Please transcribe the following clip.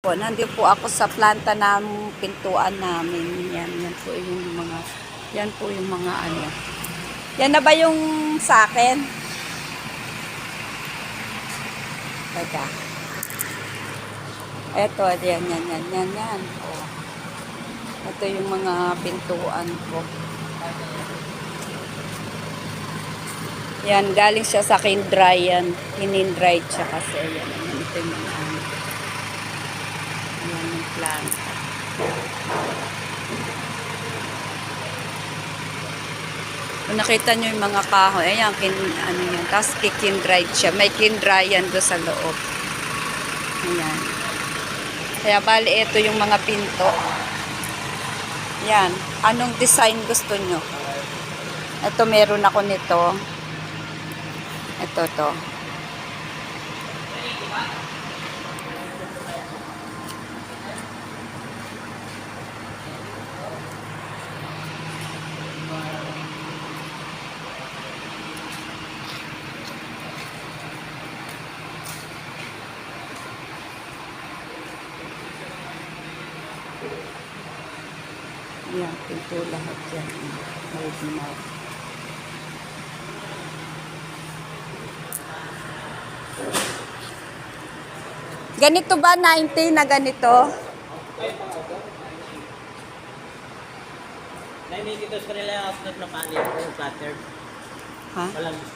Po, nandito po ako sa planta ng pintuan namin. Yan po yung mga, yan po yung mga ano. Yan na ba yung sa akin? Teka. Eto, yan. Oh. Ito yung mga pintuan ko. Yan, galing siya sa kin-dry yan. Hinindry siya kasi. Yan, ito yung mga ano. Yan yung planta. Kung nakita nyo yung mga kahoy, ayan, ano yan, tapos kin-dry siya. May kin-dry yan doon sa loob. Ayan. Kaya bali, ito yung mga pinto. Yan. Anong design gusto nyo? Ito, meron ako nito. Ito, to. Yan, pinto lahat yan. Original. Ganito ba 90 na ganito? May kitos ko nila yung outlet na panel o platter. Ha? Walang